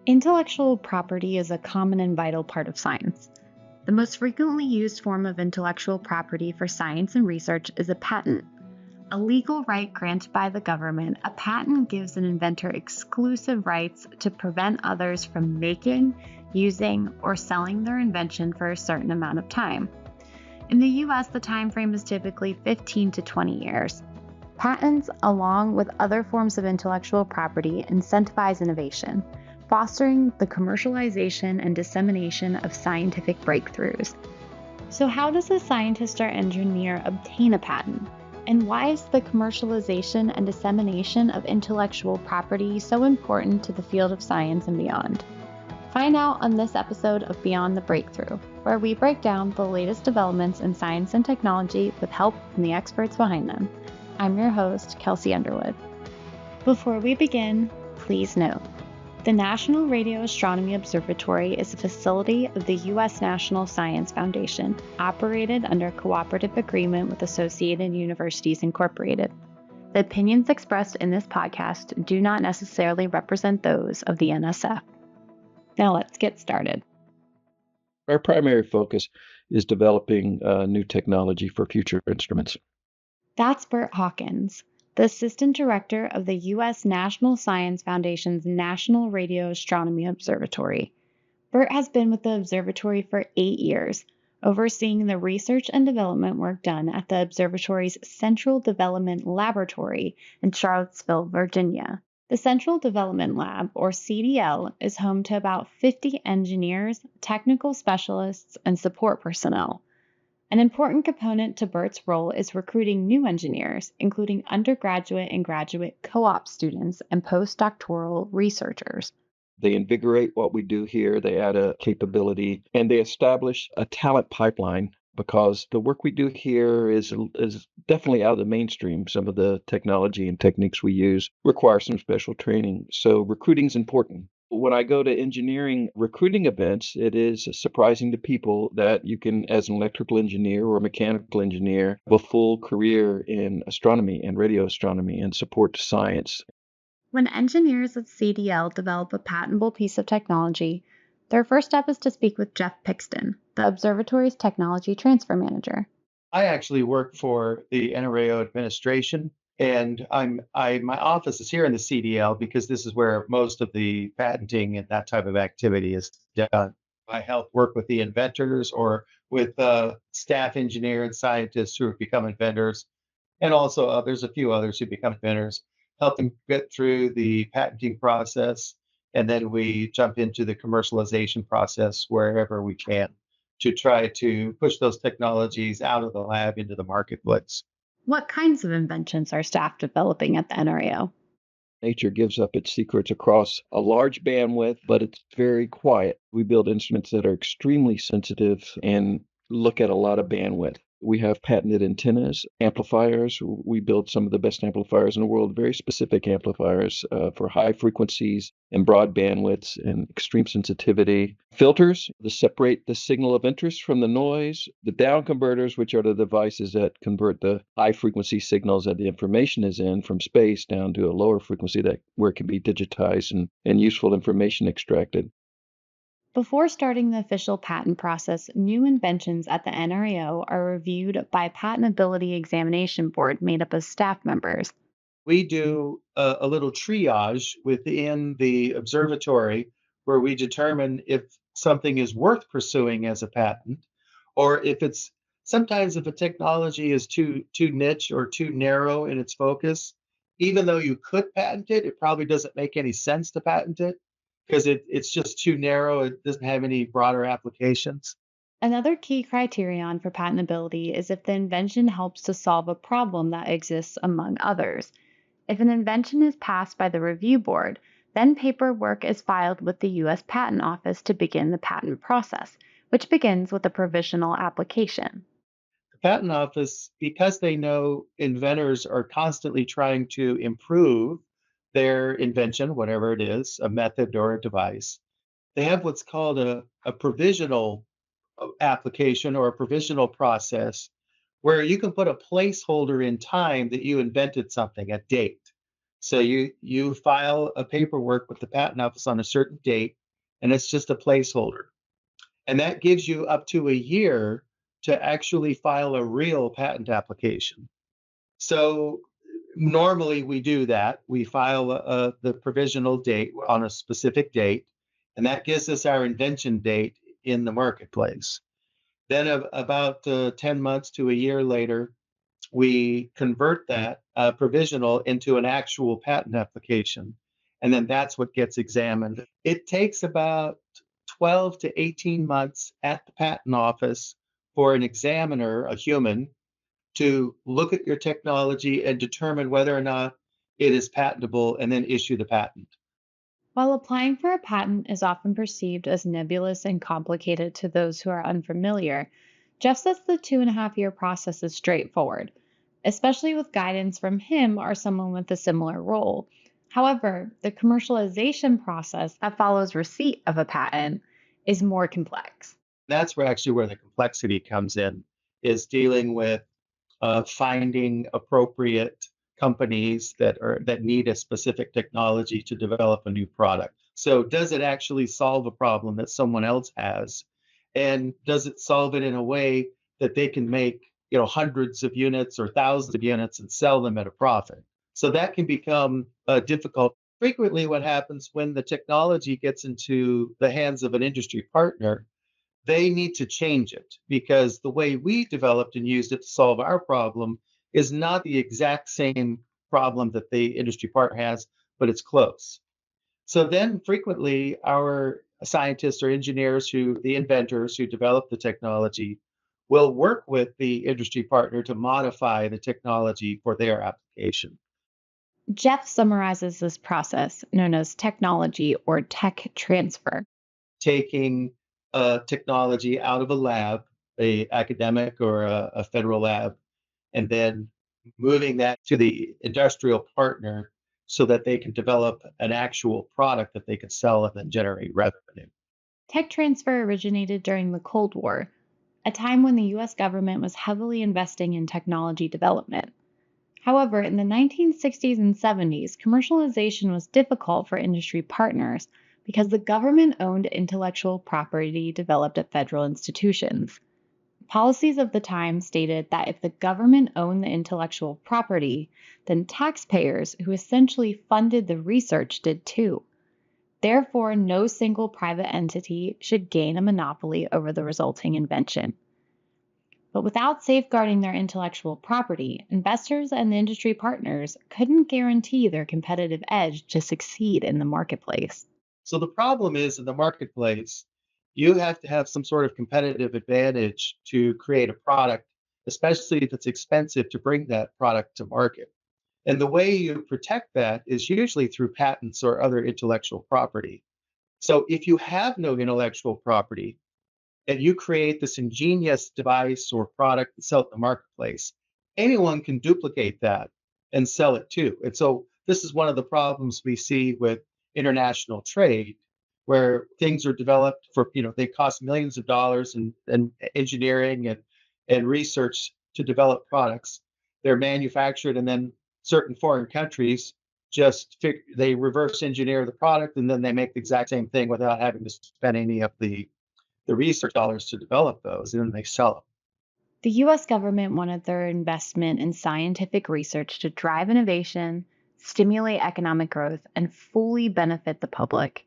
Intellectual property is a common and vital part of science. The most frequently used form of intellectual property for science and research is a patent. A legal right granted by the government, a patent gives an inventor exclusive rights to prevent others from making, using, or selling their invention for a certain amount of time. In the US, the time frame is typically 15 to 20 years. Patents, along with other forms of intellectual property, incentivize innovation, fostering the commercialization and dissemination of scientific breakthroughs. So how does a scientist or engineer obtain a patent? And why is the commercialization and dissemination of intellectual property so important to the field of science and beyond? Find out on this episode of Beyond the Breakthrough, where we break down the latest developments in science and technology with help from the experts behind them. I'm your host, Kelsey Underwood. Before we begin, please note, the National Radio Astronomy Observatory is a facility of the U.S. National Science Foundation, operated under a cooperative agreement with Associated Universities Incorporated. The opinions expressed in this podcast do not necessarily represent those of the NSF. Now let's get started. Our primary focus is developing new technology for future instruments. That's Bert Hawkins, the Assistant Director of the U.S. National Science Foundation's National Radio Astronomy Observatory. Bert has been with the observatory for 8 years, overseeing the research and development work done at the observatory's Central Development Laboratory in Charlottesville, Virginia. The Central Development Lab, or CDL, is home to about 50 engineers, technical specialists, and support personnel. An important component to Bert's role is recruiting new engineers, including undergraduate and graduate co-op students and postdoctoral researchers. They invigorate what we do here, they add a capability, and they establish a talent pipeline because the work we do here is definitely out of the mainstream. Some of the technology and techniques we use require some special training, so recruiting is important. When I go to engineering recruiting events, it is surprising to people that you can, as an electrical engineer or a mechanical engineer, have a full career in astronomy and radio astronomy and support science. When engineers at CDL develop a patentable piece of technology, their first step is to speak with Jeff Pixton, the observatory's technology transfer manager. I actually work for the NRAO administration. And my office is here in the CDL because this is where most of the patenting and that type of activity is done. I help work with the inventors or with staff engineers and scientists who have become inventors, and also there's a few others who become inventors, help them get through the patenting process, and then we jump into the commercialization process wherever we can to try to push those technologies out of the lab into the marketplace. What kinds of inventions are staff developing at the NRAO? Nature gives up its secrets across a large bandwidth, but it's very quiet. We build instruments that are extremely sensitive and look at a lot of bandwidth. We have patented antennas, amplifiers. We build some of the best amplifiers in the world, very specific amplifiers for high frequencies and broad bandwidths and extreme sensitivity. Filters to separate the signal of interest from the noise. The down converters, which are the devices that convert the high frequency signals that the information is in from space down to a lower frequency where it can be digitized and useful information extracted. Before starting the official patent process, new inventions at the NRAO are reviewed by a patentability examination board made up of staff members. We do a little triage within the observatory where we determine if something is worth pursuing as a patent, or if sometimes if a technology is too niche or too narrow in its focus, even though you could patent it, it probably doesn't make any sense to patent it, because it's just too narrow. It doesn't have any broader applications. Another key criterion for patentability is if the invention helps to solve a problem that exists among others. If an invention is passed by the review board, then paperwork is filed with the U.S. Patent Office to begin the patent process, which begins with a provisional application. The Patent Office, because they know inventors are constantly trying to improve their invention, whatever it is, a method or a device, they have what's called a provisional application or a provisional process where you can put a placeholder in time that you invented something, a date. So you file a paperwork with the patent office on a certain date, and it's just a placeholder. And that gives you up to a year to actually file a real patent application. So normally we do that. We file the provisional date on a specific date, and that gives us our invention date in the marketplace. Then about 10 months to a year later, we convert that provisional into an actual patent application. And then that's what gets examined. It takes about 12 to 18 months at the patent office for an examiner, a human, to look at your technology and determine whether or not it is patentable and then issue the patent. While applying for a patent is often perceived as nebulous and complicated to those who are unfamiliar, Jeff says the 2.5-year process is straightforward, especially with guidance from him or someone with a similar role. However, the commercialization process that follows receipt of a patent is more complex. That's where the complexity comes in, is dealing with finding appropriate companies that need a specific technology to develop a new product. So does it actually solve a problem that someone else has? And does it solve it in a way that they can make, hundreds of units or thousands of units and sell them at a profit? So that can become difficult. Frequently, what happens when the technology gets into the hands of an industry partner, they need to change it because the way we developed and used it to solve our problem is not the exact same problem that the industry partner has, but it's close. So then frequently our scientists or engineers the inventors who develop the technology will work with the industry partner to modify the technology for their application. Jeff summarizes this process, known as technology or tech transfer. Taking technology out of a lab, a academic or a federal lab, and then moving that to the industrial partner so that they can develop an actual product that they can sell and then generate revenue. Tech transfer originated during the Cold War, a time when the US government was heavily investing in technology development. However, in the 1960s and 70s, commercialization was difficult for industry partners because the government-owned intellectual property developed at federal institutions. Policies of the time stated that if the government owned the intellectual property, then taxpayers, who essentially funded the research, did too. Therefore, no single private entity should gain a monopoly over the resulting invention. But without safeguarding their intellectual property, investors and industry partners couldn't guarantee their competitive edge to succeed in the marketplace. So the problem is, in the marketplace, you have to have some sort of competitive advantage to create a product, especially if it's expensive to bring that product to market. And the way you protect that is usually through patents or other intellectual property. So if you have no intellectual property, and you create this ingenious device or product and sell it in the marketplace, anyone can duplicate that and sell it too. And so this is one of the problems we see with international trade, where things are developed for, they cost millions of dollars and engineering and research to develop products. They're manufactured, and then certain foreign countries they reverse engineer the product, and then they make the exact same thing without having to spend any of the research dollars to develop those, and then they sell them. The US government wanted their investment in scientific research to drive innovation, stimulate economic growth, and fully benefit the public.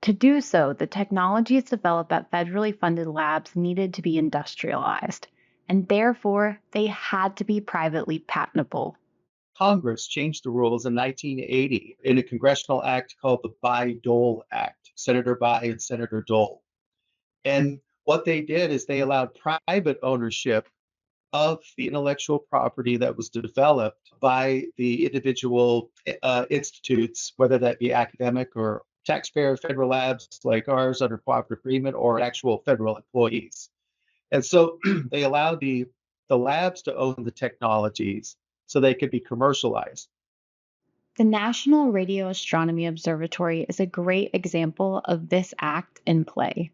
To do so, the technologies developed at federally funded labs needed to be industrialized, and therefore they had to be privately patentable. Congress changed the rules in 1980 in a congressional act called the Bayh-Dole Act, Senator Bayh and Senator Dole. And what they did is they allowed private ownership of the intellectual property that was developed by the individual institutes, whether that be academic or taxpayer federal labs like ours under cooperative agreement, or actual federal employees. And so they allowed the labs to own the technologies so they could be commercialized. The National Radio Astronomy Observatory is a great example of this act in play.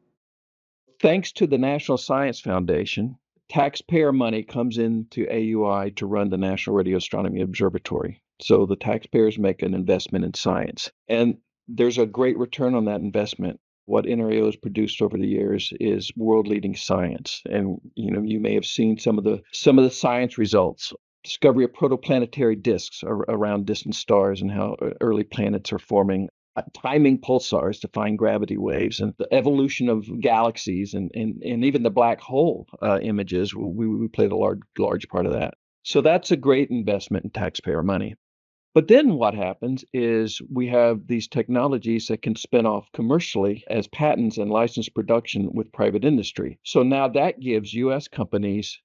Thanks to the National Science Foundation, taxpayer money comes into AUI to run the National Radio Astronomy Observatory. So the taxpayers make an investment in science, and there's a great return on that investment. What NRAO has produced over the years is world-leading science, and you may have seen some of the science results. Discovery of protoplanetary disks around distant stars and how early planets are forming, timing pulsars to find gravity waves, and the evolution of galaxies, and even the black hole images. We played a large part of that. So that's a great investment in taxpayer money. But then what happens is we have these technologies that can spin off commercially as patents and licensed production with private industry. So now that gives U.S. companies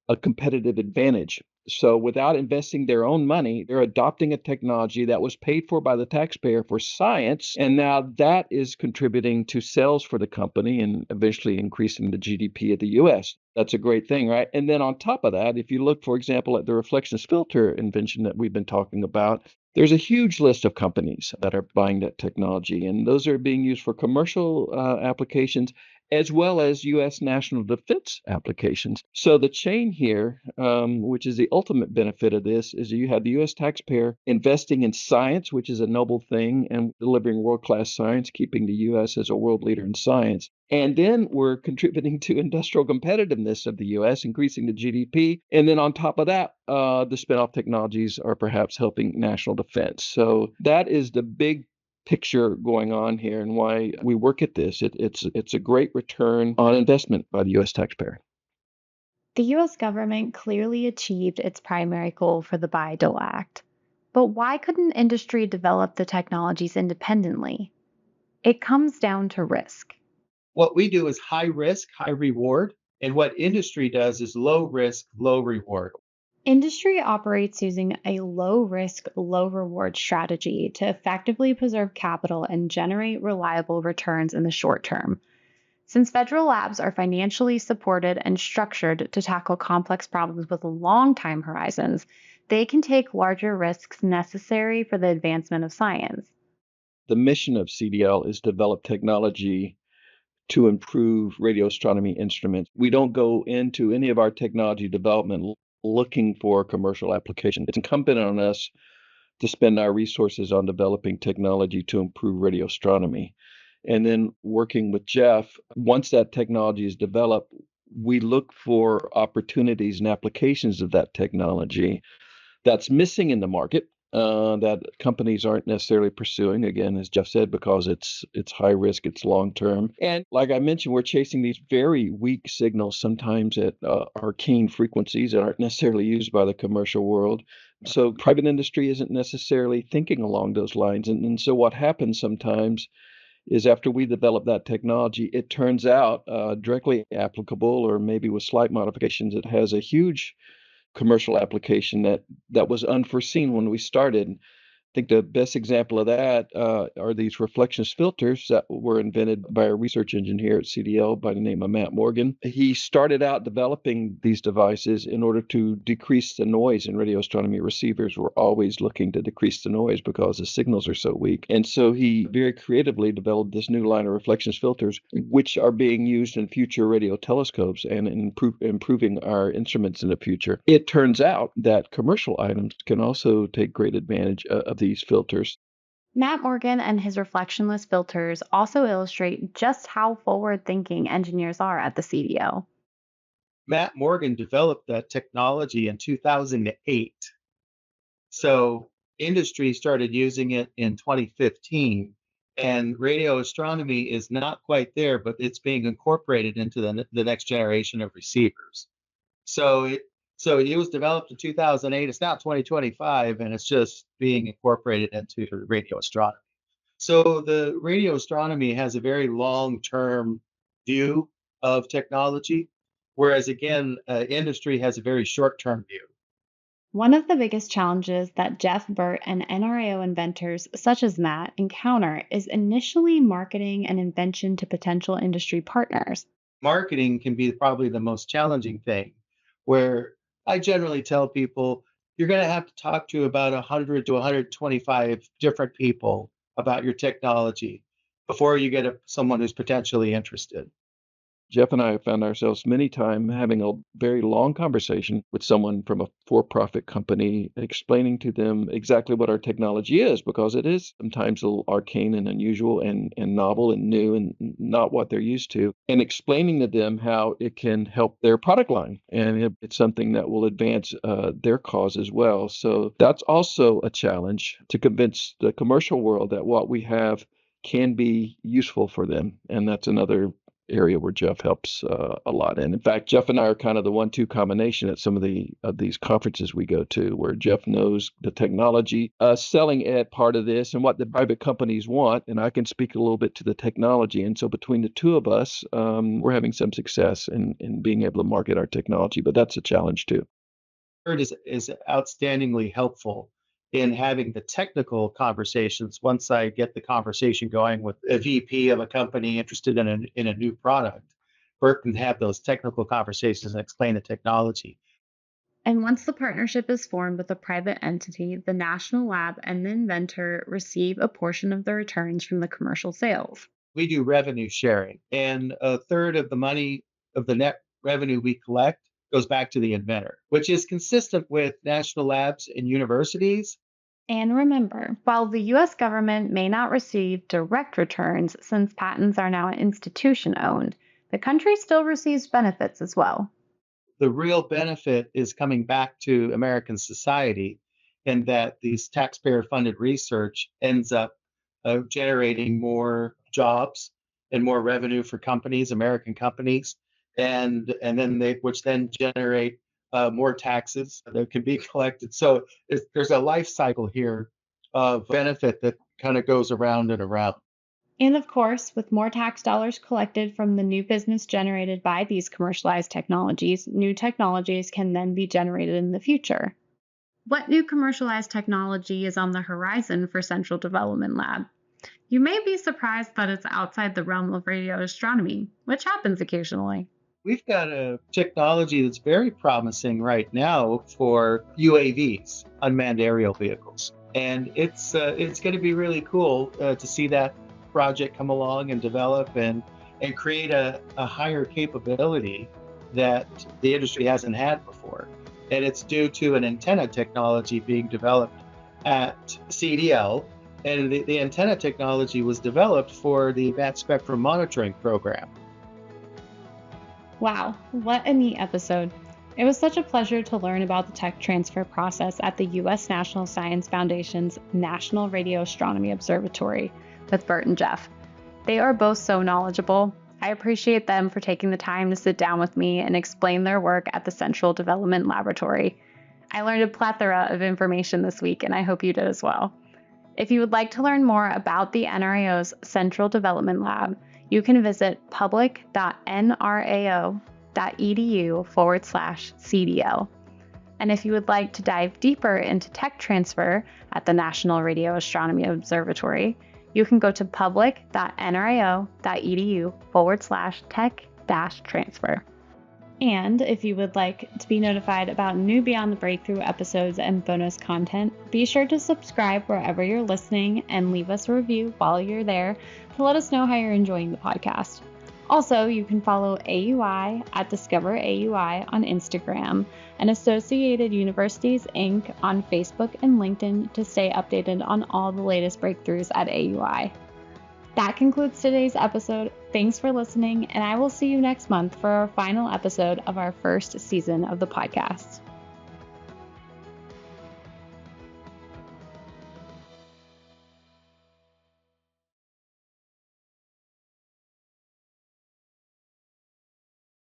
a competitive advantage. So without investing their own money, they're adopting a technology that was paid for by the taxpayer for science, and now that is contributing to sales for the company and eventually increasing the GDP of the U.S. That's a great thing, right? And then on top of that, if you look, for example, at the reflections filter invention that we've been talking about, there's a huge list of companies that are buying that technology, and those are being used for commercial applications as well as U.S. national defense applications. So the chain here, which is the ultimate benefit of this, is you have the U.S. taxpayer investing in science, which is a noble thing, and delivering world-class science, keeping the U.S. as a world leader in science. And then we're contributing to industrial competitiveness of the U.S., increasing the GDP. And then on top of that, the spin-off technologies are perhaps helping national defense. So that is the big picture going on here and why we work at this. It's a great return on investment by the U.S. taxpayer. The U.S. government clearly achieved its primary goal for the Bayh-Dole Act. But why couldn't industry develop the technologies independently? It comes down to risk. What we do is high risk, high reward. And what industry does is low risk, low reward. Industry operates using a low risk, low reward strategy to effectively preserve capital and generate reliable returns in the short term. Since federal labs are financially supported and structured to tackle complex problems with long time horizons, they can take larger risks necessary for the advancement of science. The mission of CDL is to develop technology to improve radio astronomy instruments. We don't go into any of our technology development looking for commercial application. It's incumbent on us to spend our resources on developing technology to improve radio astronomy. And then working with Jeff, once that technology is developed, we look for opportunities and applications of that technology that's missing in the market, that companies aren't necessarily pursuing, again, as Jeff said, because it's high risk, it's long term. And like I mentioned, we're chasing these very weak signals, sometimes at arcane frequencies that aren't necessarily used by the commercial world. So private industry isn't necessarily thinking along those lines. And so what happens sometimes is after we develop that technology, it turns out directly applicable, or maybe with slight modifications, it has a huge commercial application that was unforeseen when we started. I think the best example of that are these reflections filters that were invented by a research engineer at CDL by the name of Matt Morgan. He started out developing these devices in order to decrease the noise in radio astronomy receivers. We're always looking to decrease the noise because the signals are so weak. And so he very creatively developed this new line of reflections filters, which are being used in future radio telescopes and improving our instruments in the future. It turns out that commercial items can also take great advantage of these filters. Matt Morgan and his reflectionless filters also illustrate just how forward-thinking engineers are at the CDO. Matt Morgan developed that technology in 2008. So industry started using it in 2015, and radio astronomy is not quite there, but it's being incorporated into the next generation of receivers. So it was developed in 2008. It's now 2025, and it's just being incorporated into radio astronomy. So the radio astronomy has a very long-term view of technology, whereas again, industry has a very short-term view. One of the biggest challenges that Jeff, Bert, and NRAO inventors such as Matt encounter is initially marketing an invention to potential industry partners. Marketing can be probably the most challenging thing, where I generally tell people you're going to have to talk to about 100 to 125 different people about your technology before you get someone who's potentially interested. Jeff and I have found ourselves many times having a very long conversation with someone from a for-profit company, explaining to them exactly what our technology is, because it is sometimes a little arcane and unusual and novel and new and not what they're used to, and explaining to them how it can help their product line. And it's something that will advance their cause as well. So that's also a challenge to convince the commercial world that what we have can be useful for them. And that's another area where Jeff helps a lot. And in fact, Jeff and I are kind of the 1-2 combination at some of these conferences we go to, where Jeff knows the technology, selling ed part of this and what the private companies want, and I can speak a little bit to the technology. And so between the two of us, we're having some success in being able to market our technology, but that's a challenge too. Bert is outstandingly helpful in having the technical conversations. Once I get the conversation going with a VP of a company interested in a new product, Bert can have those technical conversations and explain the technology. And once the partnership is formed with a private entity, the national lab and the inventor receive a portion of the returns from the commercial sales. We do revenue sharing, and a third of the money of the net revenue we collect goes back to the inventor, which is consistent with national labs and universities. And remember, while the U.S. government may not receive direct returns since patents are now institution-owned, the country still receives benefits as well. The real benefit is coming back to American society, in that these taxpayer-funded research ends up generating more jobs and more revenue for companies, American companies, and then which then generate more taxes that can be collected. So there's a life cycle here of benefit that kind of goes around and around. And of course, with more tax dollars collected from the new business generated by these commercialized technologies, new technologies can then be generated in the future. What new commercialized technology is on the horizon for Central Development Lab? You may be surprised that it's outside the realm of radio astronomy, which happens occasionally. We've got a technology that's very promising right now for UAVs, unmanned aerial vehicles. And it's going to be really cool to see that project come along and develop and create a higher capability that the industry hasn't had before. And it's due to an antenna technology being developed at CDL. And the antenna technology was developed for the Advanced Spectrum Monitoring Program. Wow, what a neat episode. It was such a pleasure to learn about the tech transfer process at the U.S. National Science Foundation's National Radio Astronomy Observatory with Bert and Jeff. They are both so knowledgeable. I appreciate them for taking the time to sit down with me and explain their work at the Central Development Laboratory. I learned a plethora of information this week, and I hope you did as well. If you would like to learn more about the NRAO's Central Development Lab, you can visit public.nrao.edu/CDL. And if you would like to dive deeper into tech transfer at the National Radio Astronomy Observatory, you can go to public.nrao.edu/tech-transfer. And if you would like to be notified about new Beyond the Breakthrough episodes and bonus content, be sure to subscribe wherever you're listening and leave us a review while you're there to let us know how you're enjoying the podcast. Also, you can follow AUI at Discover AUI on Instagram and Associated Universities, Inc. on Facebook and LinkedIn to stay updated on all the latest breakthroughs at AUI. That concludes today's episode. Thanks for listening, and I will see you next month for our final episode of our first season of the podcast.